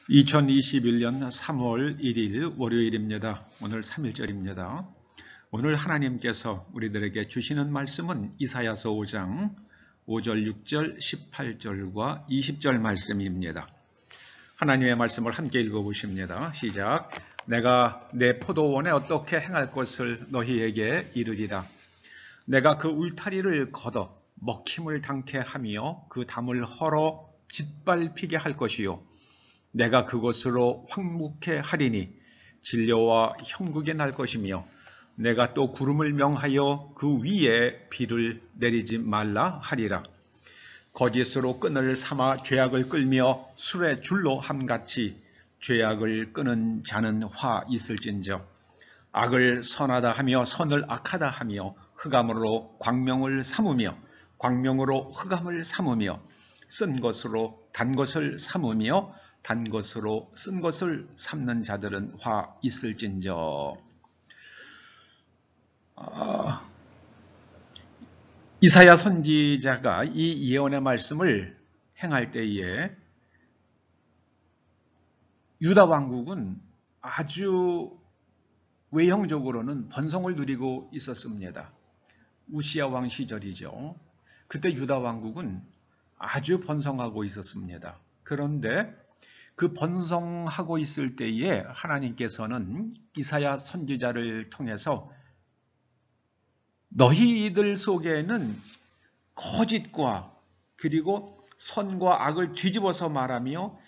2021년 3월 1일 월요일입니다. 오늘 3일절입니다. 오늘 하나님께서 우리들에게 주시는 말씀은 이사야서 5장 5절, 6절, 18절과 20절 말씀입니다. 하나님의 말씀을 함께 읽어보십니다. 시작. 내가 내 포도원에 어떻게 행할 것을 너희에게 이르리라. 내가 그 울타리를 걷어 먹힘을 당케 하며 그 담을 헐어 짓밟히게 할 것이요. 내가 그곳으로 황무케 하리니 진려와 형국이 날 것이며 내가 또 구름을 명하여 그 위에 비를 내리지 말라 하리라. 거짓으로 끈을 삼아 죄악을 끌며 술의 줄로 함같이 죄악을 끄는 자는 화 있을진저. 악을 선하다 하며 선을 악하다 하며 흑암으로 광명을 삼으며 광명으로 흑암을 삼으며 쓴 것으로 단 것을 삼으며 단 것으로 쓴 것을 삼는 자들은 화 있을진저. 이사야 선지자가 이 예언의 말씀을 행할 때에 유다 왕국은 아주 외형적으로는 번성을 누리고 있었습니다. 우시야 왕 시절이죠. 그때 유다 왕국은 아주 번성하고 있었습니다. 그런데 그 번성하고 있을 때에 하나님께서는 이사야 선지자를 통해서 너희들 속에는 거짓과 그리고 선과 악을 뒤집어서 말하며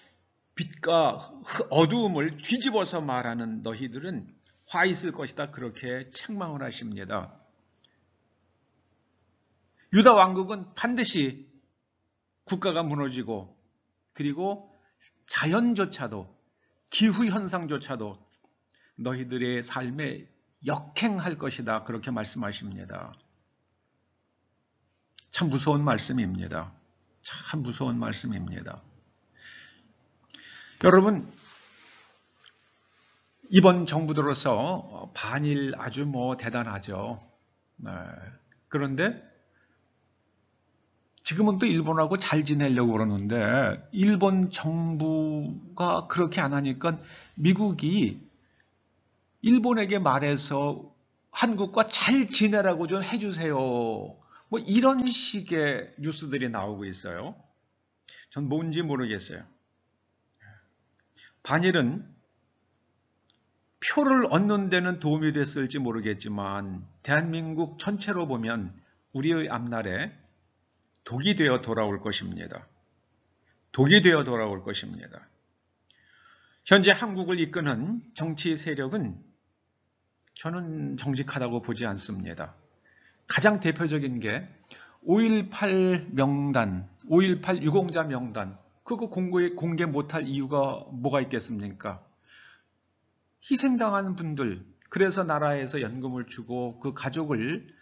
빛과 어두움을 뒤집어서 말하는 너희들은 화 있을 것이다. 그렇게 책망을 하십니다. 유다 왕국은 반드시 국가가 무너지고 그리고 자연조차도 기후현상조차도 너희들의 삶에 역행할 것이다. 그렇게 말씀하십니다. 참 무서운 말씀입니다. 참 무서운 말씀입니다. 여러분, 이번 정부 들어서 반일 아주 대단하죠. 그런데 지금은 또 일본하고 잘 지내려고 그러는데 일본 정부가 그렇게 안 하니까 미국이 일본에게 말해서 한국과 잘 지내라고 좀 해주세요. 이런 식의 뉴스들이 나오고 있어요. 전 뭔지 모르겠어요. 반일은 표를 얻는 데는 도움이 됐을지 모르겠지만 대한민국 전체로 보면 우리의 앞날에 독이 되어 돌아올 것입니다. 독이 되어 돌아올 것입니다. 현재 한국을 이끄는 정치 세력은 저는 정직하다고 보지 않습니다. 가장 대표적인 게 5.18 명단, 5.18 유공자 명단, 그거 공개 못할 이유가 뭐가 있겠습니까? 희생당한 분들, 그래서 나라에서 연금을 주고 그 가족을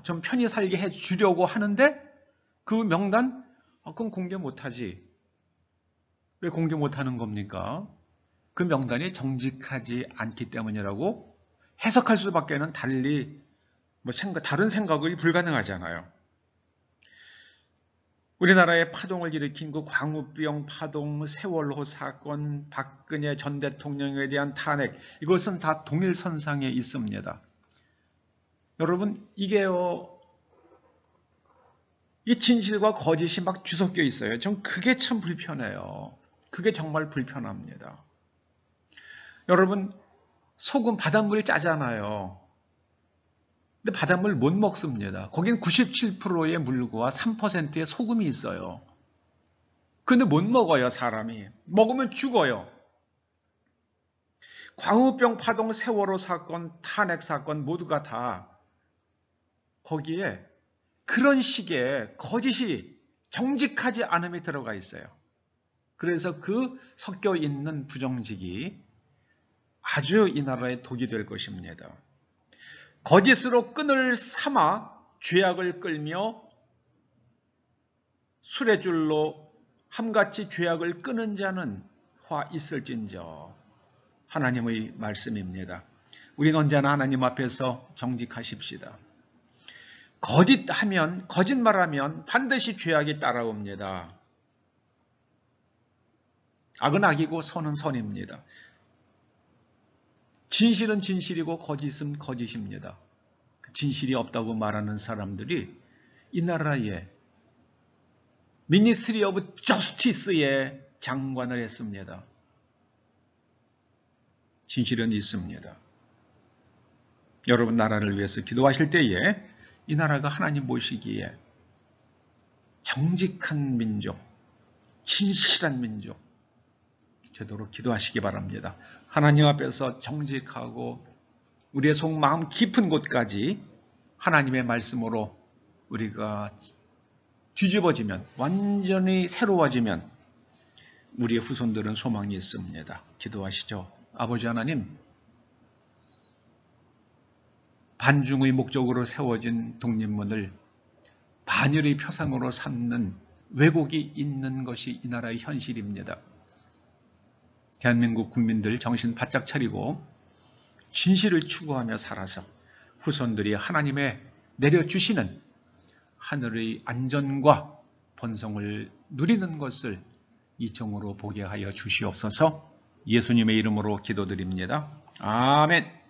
좀 편히 살게 해주려고 하는데 그 명단? 그건 공개 못하지. 왜 공개 못하는 겁니까? 그 명단이 정직하지 않기 때문이라고 해석할 수밖에는 달리 다른 생각이 불가능하잖아요. 우리나라에 파동을 일으킨 그 광우병 파동, 세월호 사건, 박근혜 전 대통령에 대한 탄핵, 이것은 다 동일선상에 있습니다. 여러분, 이게요, 이 진실과 거짓이 막 뒤섞여 있어요. 전 그게 참 불편해요. 그게 정말 불편합니다. 여러분, 소금 바닷물 짜잖아요. 근데 바닷물 못 먹습니다. 거긴 97%의 물과 3%의 소금이 있어요. 근데 못 먹어요, 사람이. 먹으면 죽어요. 광우병 파동, 세월호 사건, 탄핵 사건 모두가 다 거기에 그런 식의 거짓이 정직하지 않음이 들어가 있어요. 그래서 그 섞여 있는 부정직이 아주 이 나라의 독이 될 것입니다. 거짓으로 끈을 삼아 죄악을 끌며 술의 줄로 함같이 죄악을 끄는 자는 화 있을진저. 하나님의 말씀입니다. 우리는 언제나 하나님 앞에서 정직하십시다. 거짓말하면 반드시 죄악이 따라옵니다. 악은 악이고 선은 선입니다. 진실은 진실이고 거짓은 거짓입니다. 진실이 없다고 말하는 사람들이 이 나라의 미니스트리 오브 저스티스의 장관을 했습니다. 진실은 있습니다. 여러분 나라를 위해서 기도하실 때에 이 나라가 하나님 보시기에 정직한 민족, 진실한 민족 되도록 기도하시기 바랍니다. 하나님 앞에서 정직하고 우리의 속마음 깊은 곳까지 하나님의 말씀으로 우리가 뒤집어지면, 완전히 새로워지면 우리의 후손들은 소망이 있습니다. 기도하시죠. 아버지 하나님, 반중의 목적으로 세워진 독립문을 반열의 표상으로 삼는 왜곡이 있는 것이 이 나라의 현실입니다. 대한민국 국민들 정신 바짝 차리고 진실을 추구하며 살아서 후손들이 하나님의 내려주시는 하늘의 안전과 번성을 누리는 것을 이정으로 보게 하여 주시옵소서. 예수님의 이름으로 기도드립니다. 아멘.